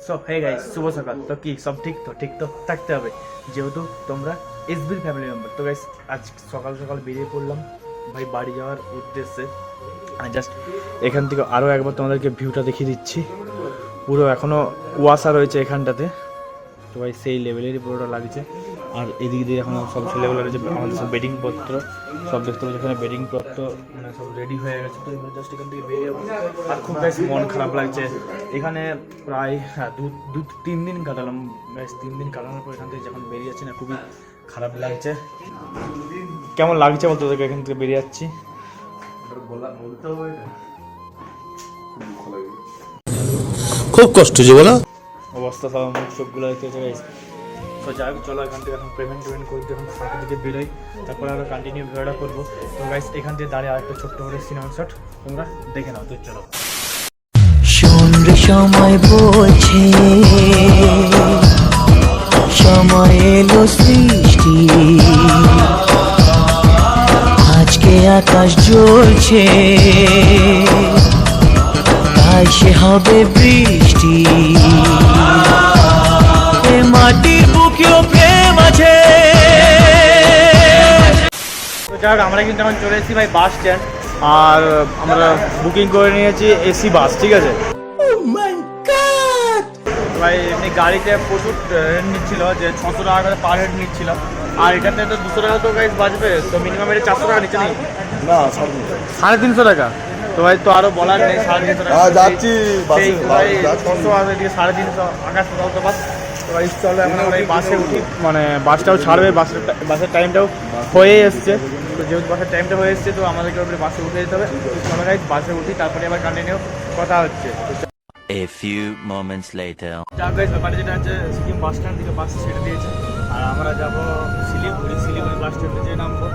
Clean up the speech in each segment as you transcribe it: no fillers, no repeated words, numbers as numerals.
So hey guys, শুভ সকাল। তো কি সব ঠিক তো? ঠিক তো থাকতে হবে, যেহেতু তোমরা এসবির ফ্যামিলি মেম্বার। তো গাইস আজ সকাল সকাল বেরিয়ে পড়লাম ভাই বাড়ি যাওয়ার উদ্দেশ্যে। আর জাস্ট এখান থেকে আরও একবার তোমাদেরকে ভিউটা দেখিয়ে দিচ্ছি। পুরো এখনও কুয়াশা রয়েছে এখানটাতে, তো ভাই সেই লেভেলেরই পুরোটা লাগছে। আর এদিক দিয়ে এখন সব ছেলেগুলো রয়েছে, আমাদের সব বেডিংপত্র সব দেখতে পাচ্ছি এখানে, বেডিংপত্র মানে সব রেডি হয়ে গেছে। তো এবার জাস্ট এখান থেকে বেরিয়ে যাবো। আর খুব বেশ মন খারাপ লাগছে এখানে। প্রায় দু তিন দিন কাটালাম, বেশ 3 দিন কাটানোর পর এখান থেকে যখন বেরিয়ে যাচ্ছি না, খুবই খারাপ লাগছে। কেমন লাগছে বলতে তোদেরকে এখান থেকে বেরিয়ে যাচ্ছি? খুব কষ্ট যে বলো, অবস্থা সব মুখ চোখগুলো দেখতে গাইস। তো যাই হোক, চলো এখান থেকে এখন পেমেন্ট করতে এখন ফাঁকা থেকে বেরোই, তারপরে আরও কন্টিনিউ ভিডিওটা করবো। তো গাইস এখান থেকে দাঁড়িয়ে আরেকটা ছোট্ট করে সিনেমা শট তোমরা দেখে নাও। তো চলো। সময় বলছে সময় এলো সৃষ্টি, আজকে আকাশ জ্বলছে তাই সে হবে বৃষ্টি, এ মাটির বুকেও প্রেম আছে। তো যাই হোক, আমরা কিন্তু এখন চলে এসেছি ভাই বাস স্ট্যান্ড। আর আমরা বুকিং করে নিয়েছি এসি বাস, ঠিক আছে। ভাই এমনি গাড়িতে প্রচুর রেট নিচ্ছিল, যে 600 টাকা করে পার হেড নিচ্ছিল। আর এটাতে তো 200 টাকা তো গাইস বাঁচবে, তো মিনিমাম এটা 400 টাকা নিচ্ছে নাকি? না 350 টাকা। তো ভাই তো আরো বলার নেই, 350 টাকা যাচ্ছি সেই ভাই 600 আর এদিকে 350 আকাশ কোথাও তো বাস। তো ভাই চলো এখন আমরা এই বাসে উঠি, মানে বাসটাও ছাড়বে, বাসের টাইমটাও হয়ে এসছে। তো যেহেতু বাসের টাইমটা হয়ে এসছে, তো আমাদেরকে ওপরে বাসে উঠে যেতে হবে। চলো গাইস বাসে উঠি, তারপরে আবার কন্টিনিউ কথা হচ্ছে। A few moments later. যা গাইস, ব্যাপারটা যেটা হচ্ছে, সিকিম বাস স্ট্যান্ড থেকে বাস ছেড়ে দিয়েছে আর আমরা যাবো শিলিগুড়ি বাস স্ট্যান্ডে যেয়ে নামবো।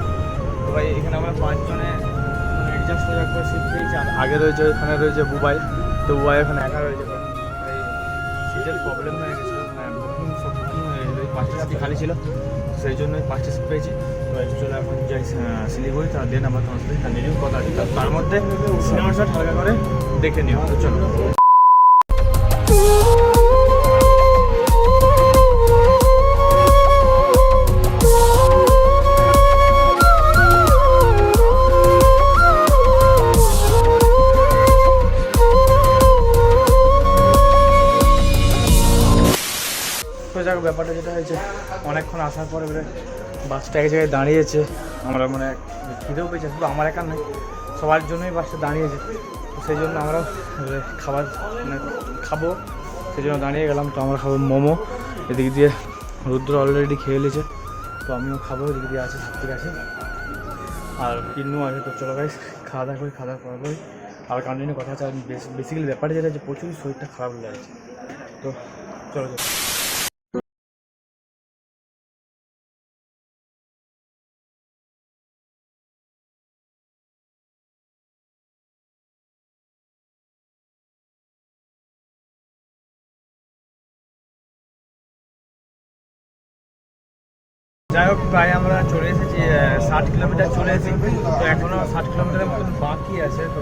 তো ভাই এখানে আমরা 5 জনে অ্যাডজাস্ট হয়ে করে সিট পেয়েছি। আর আগে রয়েছে, ওখানে রয়েছে বুবাই। তো বুবাই ওখানে একা রয়েছে, কারণ এই সিটের প্রবলেম হয়ে গেছিলো, মানে সব বুকিং হয়ে গেছিলো, এই 5টা সিট খালি ছিল, সেই জন্য 5টা সিট পেয়েছি। তো চলো এখন যাই শিলিগুড়ি, তার দেন আমরা তোমার সাথে কন্টিনিউ কথা আছে। তার মধ্যে সিনেমা শট হালকা করে দেখে নিও। তো চলো। ব্যাপারটা যেটা হয়েছে, অনেকক্ষণ আসার পরে বাসটা এক জায়গায় দাঁড়িয়েছে। আমরা মানে খিদেও পেয়েছে, শুধু আমার একা নয়, সবার জন্যই বাসটা দাঁড়িয়েছে। তো সেই জন্য আমরা খাবার মানে খাবো, সেই জন্য দাঁড়িয়ে গেলাম। তো আমরা খাবো মোমো, এদিক দিয়ে রুদ্র অলরেডি খেয়ে নিয়েছে, তো আমিও খাবো। এদিক দিয়ে আছে সাত্বিক আছে আর কিন্নু আছে। তো চলো গাইস খাওয়া দাওয়া করি, খাওয়া দাওয়া করার পরে আর কন্টিনিউ কথা আছে। আর বেসিক্যালি ব্যাপারটা যেটা যে প্রচুরই শরীরটা খারাপ লাগছে। তো চলো। যাই হোক, প্রায় আমরা চলে এসেছি 60 কিলোমিটার চলে এসেছি। তো এখনও 60 কিলোমিটারের মতন বাকি আছে। তো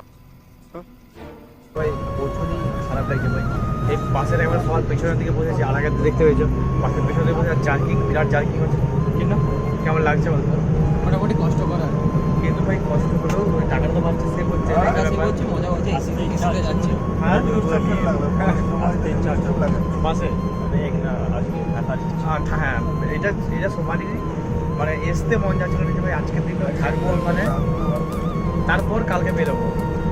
ভাই প্রচুরই খারাপ লাগছে ভাই। এই বাসের একবার সবার পেছনের দিকে বসেছি, আর আগে দেখতে পেয়েছো বাসের পেছনের দিকে বসে জার্কিং, বিরাট জার্কিং হচ্ছে। কিন্তু কেমন লাগছে বলতো? মোটামুটি কষ্ট করা, কিন্তু ভাই কষ্ট হলেও ওই টাকাটা তো বাচ্চা সেভ হচ্ছে, মজা হচ্ছে। এসিতে যাচ্ছে বাসে হ্যাঁ, এটা সবারই মানে আসতে মন যাচ্ছিল যে ভাই আজকের দিন থাকবো ওখানে, তারপর কালকে বেরোবো।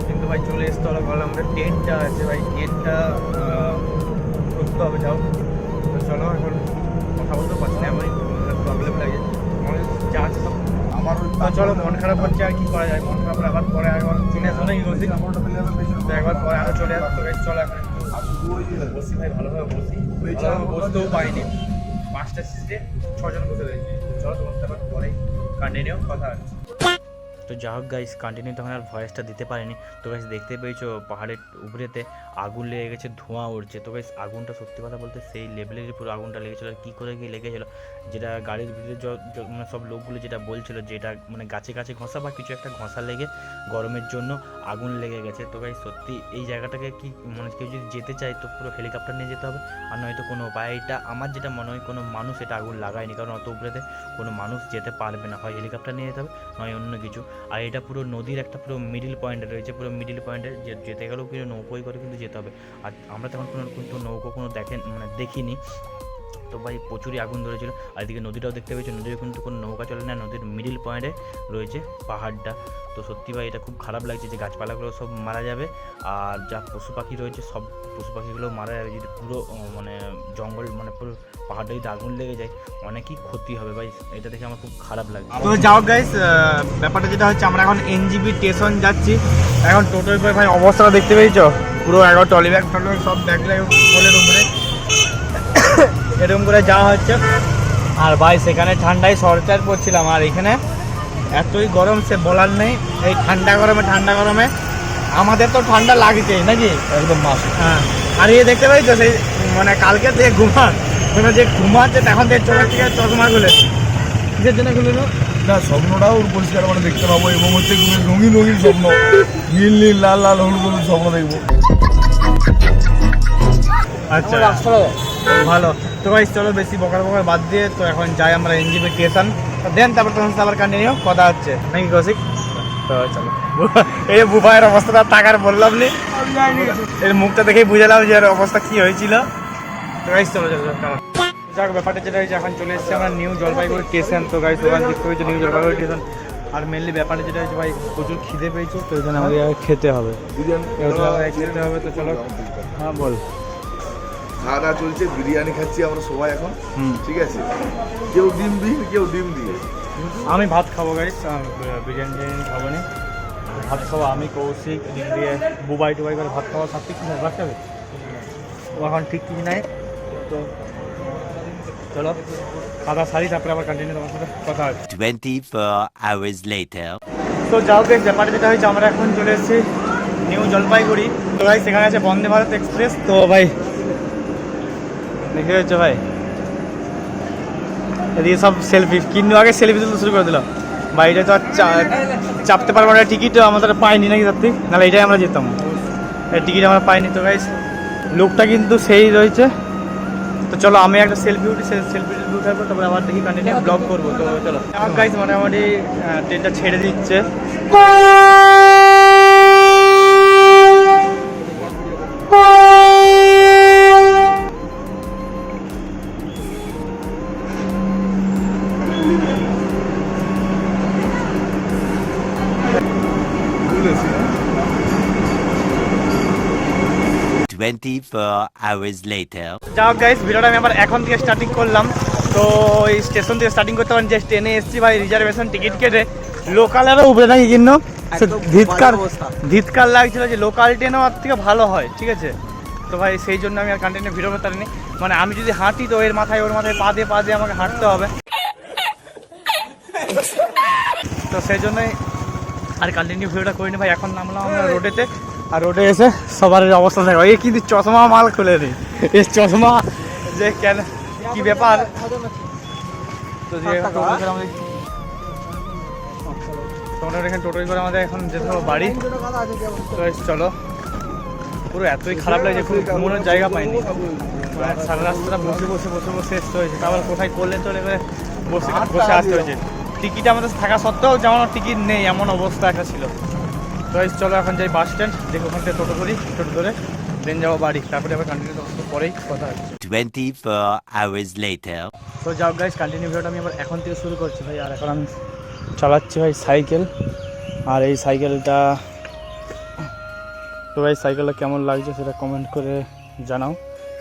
কিন্তু ভাই চলে আসতে হলো, বললাম আমাদের টেন্টটা আছে ভাই, টেন্টটা করতে হবে। যাও তো চলো, এখন কথা বলতেও পারছি না, এমনই প্রবলেম লাগে যা আছে সব আমার। চলো, মন খারাপ হচ্ছে, আর কি করা যায়, মন খারাপ আবার পরে একবার চিনে শোনে তো একবার পরে আরও চলে আসতে হবে। চলো এখন বসি ভাই, ভালোভাবে বসতেও পাইনি, 5টা সিটে 6 জন বসে রয়েছে। চলো তোমার সাথে আবার পরে কন্টিনিউ কথা আছে। তো যা হোক গাইস, কন্টিনিউ তখন আর ভয়েসটা দিতে পারিনি। তো গাইস দেখতে পেয়েছো পাহাড়ের উপরেতে আগুন লেগে গেছে, ধোঁয়া উঠছে। তো গাইস আগুনটা সত্যি কথা বলতে সেই লেভেলেরই পুরো আগুনটা লেগেছিলো। আর কী করে গিয়ে লেগেছিলো, যেটা গাড়ির ভিতরে মানে সব লোকগুলো যেটা বলছিল যে এটা মানে গাছে গাছে ঘষা বা কিছু একটা ঘষা লেগে গরমের জন্য আগুন লেগে গেছে। তো গাইস সত্যি এই জায়গাটাকে কি মানে কেউ যদি যেতে চায় তো পুরো হেলিকপ্টার নিয়ে যেতে হবে, আর নয়তো কোনো উপায়। এটা আমার যেটা মনে হয় কোনো মানুষ এটা আগুন লাগায়নি, কারণ অত উপরেতে কোনো মানুষ যেতে পারবে না, হয় হেলিকপ্টার নিয়ে যেতে হবে নয় অন্য কিছু। আর এটা পুরো নদীর একটা পুরো মিডিল পয়েন্টে রয়েছে, পুরো মিডিল পয়েন্টে যেতে গেলেও কিন্তু নৌকোই করে কিন্তু যেতে হবে। আর আমরা তখন কিন্তু নৌকো কোনো দেখিনি। তো ভাই প্রচুরই আগুন ধরেছিল। আর এদিকে নদীটাও দেখতে পেয়েছি, নদীর কিন্তু কোনো নৌকা চলে না, নদীর মিডিল পয়েন্টে রয়েছে পাহাড়টা। তো সত্যি ভাই এটা খুব খারাপ লাগছে যে গাছপালাগুলো সব মারা যাবে, আর যা পশু পাখি রয়েছে সব পশু পাখিগুলো মারা যাবে যদি পুরো মানে জঙ্গল মানে পুরো পাহাড়টা যদি আগুন লেগে যায়, অনেকই ক্ষতি হবে ভাই। এটা দেখে আমার খুব খারাপ লাগে। তো যাও গাইস, ব্যাপারটা যেটা হচ্ছে আমরা এখন এনজিবি স্টেশন যাচ্ছি। এখন টোটোয় করে ভাই অবস্থাটা দেখতে পেয়েছো, পুরো একবার ট্রলি ব্যাগ সব ব্যাগ বলে রুমে এরকম করে যাওয়া হচ্ছে। আর ভাই সেখানে ঠান্ডায় সরচার করছিলাম, আর এখানে এতই গরম সে বলার নেই। এই ঠান্ডা গরমে আমাদের তো ঠান্ডা লাগছেই নাকি, একদম মাস। হ্যাঁ, আর এই দেখতে পাই তো সেই মানে কালকে থেকে যে ঘুমাচ্ছে তখন থেকে চোখের থেকে চশমা খুলে কিসের জন্য খুলে না, স্বপ্নটাও পরিষ্কার মানে দেখতে পাবো, এবং হচ্ছে রঙিন রঙিন স্বপ্ন, নীল নীল লাল লাল হলুদ হলুদ স্বপ্ন দেখবো। আচ্ছা ভালো। তো ভাই চলো বেশি বকার বাদ দিয়ে তো এখন যাই আমরা এনজিপি স্টেশন, দেন তারপর তোমার সাথে আবার কন্টিনিউ কথা হচ্ছে নাকি কৌশিক। তো চলো, এই বুবাইয়ের অবস্থাটা টাকার বললাম নি, এর মুখটা দেখেই বুঝালাম যে এর অবস্থা কী হয়েছিল। তো গাইস চলো যাক, ব্যাপারটা যেটা হয়েছে এখন চলে এসেছি আমরা নিউ জলপাইগুড়ি স্টেশন। তো গাইস ওখানে দেখতে হয়েছে নিউ জলপাইগুড়ি স্টেশন। আর মেনলি ব্যাপারটা যেটা হয়েছে ভাই প্রচুর খিদে পেয়েছে, তো এখানে আমাদের খেতে হবে, খেতে হবে। তো চলো, হ্যাঁ বল। খাওয়া দাওয়া চলছে, বিরিয়ানি খাচ্ছি আমরা সবাই এখন, ঠিক আছে। কেউ ডিম বিহীন, কেউ ডিম দিয়ে। আমি ভাত খাবো গাইস, বিরিয়ানি টিরিয়ানি খাবো না, ভাত খাবো আমি, কৌশিক ডিম দিয়ে বুবাই টুবাই করে ভাত খাওয়া সব ঠিক ভাত খাবে ও এখন ঠিক কিছু নাই। তো চলো খাওয়া সারি, তারপরে আবার কন্টিনিউ তোমার সাথে কথা হচ্ছে। 24 hours later. তো যাও গাইস, ব্যাপারটা যেটা হয়েছে আমরা এখন চলে এসেছি নিউ জলপাইগুড়ি। তো ভাই সেখানে আছে বন্দে ভারত এক্সপ্রেস। তো ভাই দেখে হচ্ছে ভাই এদিকে সব সেলফি কিনু, আগে সেলফি তুলতে শুরু করে দিলাম। ভাই এটা তো আর চাপতে পারবো না, টিকিটও আমাদের পাইনি নাকি সত্যি, নাহলে এটাই আমরা যেতাম, এই টিকিট আমরা পাইনি। তো গাইস লোকটা কিন্তু সেই রয়েছে। তো চলো আমি একটা সেলফি উঠি, সেলফি উঠার পর তারপরে আবার দেখি কন্টিনিউ ব্লগ করবো। তো চলো গাইস, মোটামুটি ট্রেনটা ছেড়ে দিচ্ছে। বুঝেছি। 24 hours later. যাও গাইস, ভিডিওটা আমি আবার এখন থেকে স্টার্টিং করলাম। তো এই স্টেশন থেকে স্টার্টিং করতে পারেন, যে ট্রেনে এসেছি ভাই রিজার্ভেশন টিকিট কেটে, লোকালেরও উপরে নাকি কিন্তু ধিৎকার লাগছিল যে লোকাল ট্রেনও আর থেকে ভালো হয়, ঠিক আছে। তো ভাই সেই জন্য আমি আর কন্টিনিউ ভিডিও করতে পারিনি, মানে আমি যদি হাঁটি তো এর মাথায় ওর মাথায় পা দিয়ে আমাকে হাঁটতে হবে, তো সেই জন্যই আর কন্টিনিউ ভিডিওটা করিনি ভাই। এখন নামলাম আমরা রোডেতে, আর রোডে এসে সবার অবস্থা দেখো, এই কিন্তু চশমা মাল খুলে দিই, এই চশমা যে কেন কি ব্যাপার। তো তোমরা এখানে টোটোই করে আমাদের এখন যেতে হবে বাড়ি। তো চলো, পুরো এতই খারাপ লাগছে, খুব ঘুমানোর জায়গা পাইনি, সারা রাস্তাটা বসে আসতে হয়েছে, তারপর কোথায় করলে চলে করে বসে আসতে হয়েছে। টিকিট আমাদের থাকা সত্ত্বেও যেমন টিকিট নেই এমন অবস্থা একটা ছিল। তো চলো এখন যাই বাস স্ট্যান্ড, দেখো ওখান থেকে টোটো ধরে দেন যাবো বাড়ি, তারপরে আবার কন্টিনিউ পরেই কথা হচ্ছে। 24 hours later. তো যাও গাইস, কন্টিনিউ ভিডিওটা আমি আবার এখন থেকে শুরু করছি ভাই। আর এখন আমি চালাচ্ছি ভাই সাইকেল, আর এই সাইকেলটা, তো ভাই সাইকেলটা কেমন লাগছে সেটা কমেন্ট করে জানাও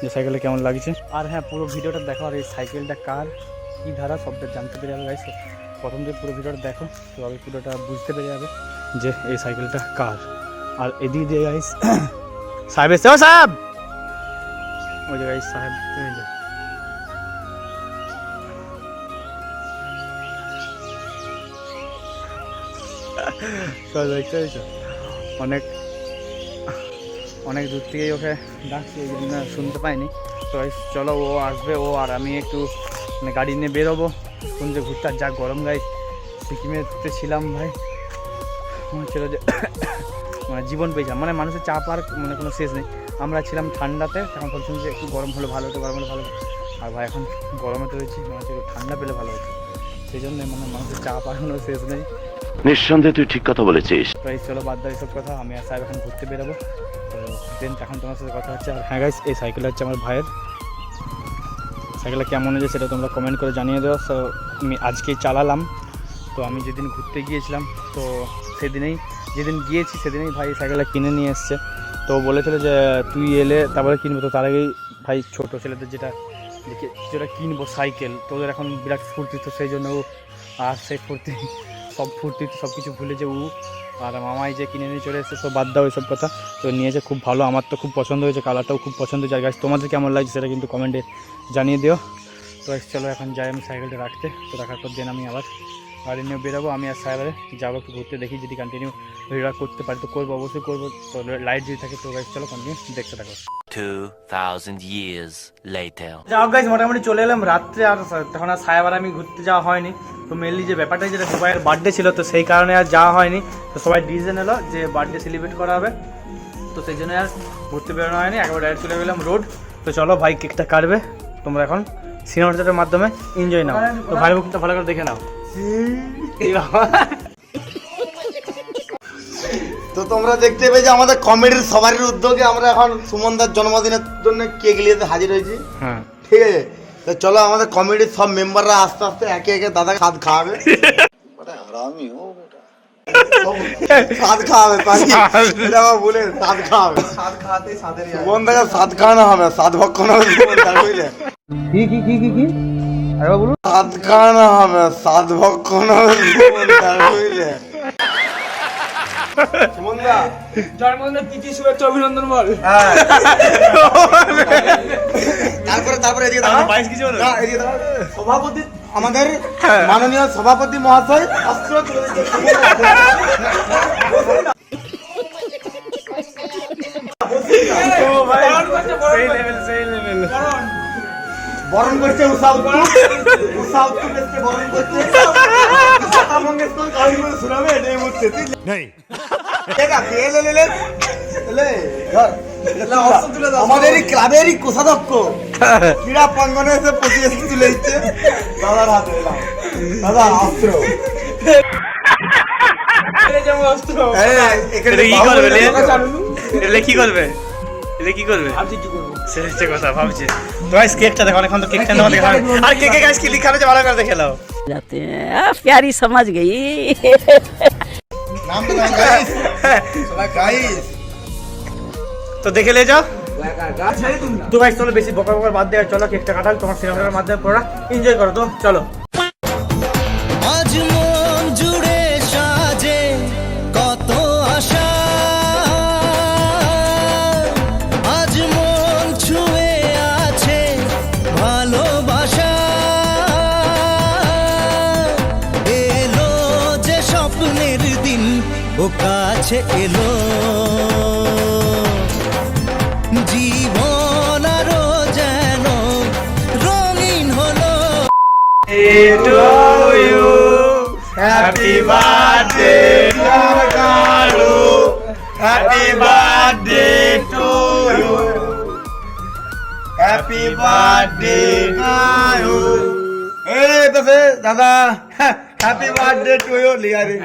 যে সাইকেলটা কেমন লাগছে। আর হ্যাঁ, পুরো ভিডিওটা দেখো, আর এই সাইকেলটা কার কী ধারা সবটা জানতে পেরে যাবে গাইস। প্রথম যে পুরো ভিডিওটা দেখো তবে পুরোটা বুঝতে পেরে যাবে যে এই সাইকেলটা কার। আর এদিক দিয়ে গাইস সাহেব এসে, ও সাহেব, ওই যে গাইস সাহেব দেখতে পেয়েছো অনেক অনেক দূর থেকেই ওকে ডাকছি, এই জন্য শুনতে পাইনি। তো guys, চলো ও আসবে, ও আর আমি একটু মানে গাড়ি নিয়ে বেরোবো শুনতে ঘুরতে। আর যা গরম গাইস, সিকিমেতে ছিলাম ভাই, মনে হচ্ছিল যে মানে জীবন পেয়েছিলাম, মানে মানুষের চাপ আর মানে কোনো শেষ নেই। আমরা ছিলাম ঠান্ডাতে, তখন বলছিলাম যে একটু গরম হলে ভালো হতো, গরম হলে ভালো হতো। আর ভাই এখন গরমে তো রয়েছি, মনে হচ্ছে একটু ঠান্ডা পেলে ভালো হতো। সেই জন্য মানে মানুষের চাপ আর কোনো শেষ নেই। নিঃসন্দেহে তুই ঠিক কথা বলেছিস। তো এই চলো বাদ দাও এইসব কথা, আমি আর সাহেব এখন ঘুরতে বেরোবো। তো দেন এখন তোমার সাথে কথা হচ্ছে। আর হ্যাঁ গাইস, এই সাইকেল হচ্ছে আমার ভাইয়ের। সাইকেলটা কেমন হয়েছে সেটা তোমরা কমেন্ট করে জানিয়ে দাও। তো আমি আজকেই চালালাম। তো আমি যেদিন ঘুরতে গিয়েছিলাম, তো যেদিন গিয়েছি সেদিনেই ভাই সাইকেলটা কিনে নিয়ে এসছে। তো বলেছিল যে তুই এলে তারপরে কিনবো। তো তার আগেই ভাই ছোটো ছেলেদের যেটা কিছুটা কিনবো সাইকেল, তোদের এখন বিরাট ফুর্তি, তো সেই জন্য ও আর সেই ফুর্তি সব কিছু ভুলে যে ও আর মামাই যে কিনে নিয়ে চলে এসেছে, সব বাদ দাও এইসব কথা। তো নিয়েছে খুব ভালো, আমার তো খুব পছন্দ হয়েছে, কালারটাও খুব পছন্দ হয়েছে। আর গাছ তোমাদের কেমন লাগছে সেটা কিন্তু কমেন্টে জানিয়ে দিও। তো চলো এখন যাই আমি সাইকেলটা রাখতে। তো রাখার পর দেন আমি আবার গাড়ি নিয়ে বেরোবো। আমি আর সাইকেলে যাবো একটু ঘুরতে, দেখি যদি কন্টিনিউ ভিডিওটা করতে পারি তো করবো, অবশ্যই করবো। তো লাইট যদি থাকে তো গাইজ চলো কন্টিনিউ দেখতে থাকো। 2000 years later. যাও গাইজ, মোটামুটি চলে এলাম রাত্রে। আর তখন আর সাহেব আর আমি ঘুরতে যাওয়া হয়নি। তো মেনলি যে ব্যাপারটা যেটা সবাইয়ের বার্থডে ছিল, তো সেই কারণে আর যাওয়া হয়নি। তো সবাই ডিসিশন এলো যে বার্থডে সেলিব্রেট করা হবে, তো সেই জন্য আর ঘুরতে বেরোনো হয়নি, একবার ডাইরেক্ট চলে গেলাম রোড। তো চলো ভাই কেকটা কাটবে, তোমরা এখন সিনেমাটার মাধ্যমে এনজয় নাও। তো ভাই মুখটা ভালো করে দেখে নাও। তো তোমরা দেখতে পেয়েছো আমাদের কমেডির সবারই উদ্যোগে আমরা এখন সুমনদার জন্মদিনের জন্য কেক নিয়ে হাজির হয়েছি। হ্যাঁ ঠিক আছে, তো চলো আমাদের কমেডির সব মেম্বাররা আস্তে আস্তে একে একে দাদা খাদ খাওয়াবে। সাদ খাওয়াবে এটা আমার বলে সাদ খাওয়াবে, সুমন দাকে সাদ খাওয়ানো হবে, সাদ ভক্ষণ হবে বুঝলে, সাদ খাওয়ানো হবে, সাদ ভক্ষণ হবে বুঝলে। সুমনদা জন্মদিনের প্রীতি শুভেচ্ছা অভিনন্দন বল। তারপরে এদিকে দাঁড়াও। না, এদিকে দাঁড়াও। সভাপতি আমাদের মাননীয় সভাপতি মহাশয় অস্ত্র তুলে দিচ্ছে। বরণ করছে উষা উত্তর এসছে বরণ করছে। লতা মঙ্গেশকর কাউরি করে শোনাবে এটাই বলছে। ঠিক আছে, আমাদেরই ক্লাবেরই কোষাধ্যক্ষ ক্রীড়া প্রাঙ্গনে এসে প্রতিবেদন তুলে দিচ্ছে দাদার হাতে। দাদা অস্ত্র কি করবে কি করবে কথা ভাবছে। কেকটা দেখো, এখন তো কেকটা নেওয়া দেখা আর কেকে গাছ কি লিখা রয়েছে ভালো করে দেখে নাও। जाते हैं प्यारी समझ गई। নাম তো গাইস, সবাই গাইস তো দেখে লে যাও। তো গাইস চলো বেশি বকা বকার বাদ দিয়ে চলো কেকটা কাটাল, তোমার সিনেমাটার মাধ্যমে পড়া এনজয় করো। তো চলো। আজ মন জুড়ে সাজে কত আশা, আজ মন ছুঁয়ে আছে ভালোবাসা, এলো যে স্বপ্নের দিন ও কাছে এলো, জীবন আরো যেন রঙিন হলো। Happy birthday Kalu, happy birthday to you, happy birthday Kalu. এই তো সে দাদা হ্যাপি বার্থডে টু ইউ লিয়া রে।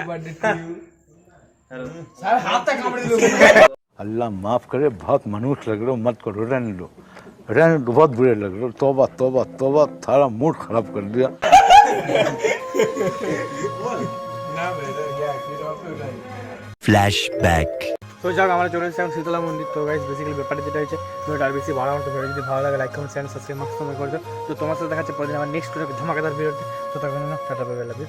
अल्लाह माफ करे, बहुत मनुष्य लग रहे हो, मत करो, रहने दो बहुत बुरे लग रहे हो। तौबा तौबा तौबा, थारा मूड खराब कर दिया। Flashback. তো যাক আমরা চলে এসেছি এখন শীতলা মন্দির। তো গাইস বেসিক্যালি ব্যাপারটা যেটা হচ্ছে ভিডিওটা আর বেশি ভালো আমার তো ভিডিও যদি ভালো লাগে like comment channel subscribe must করে দাও। তো তোমার সাথে দেখাচ্ছে পরে আমার নেক্সট কোনো ধামাকাদার ভিডিওতে। তো তখন tata bye bye, love you.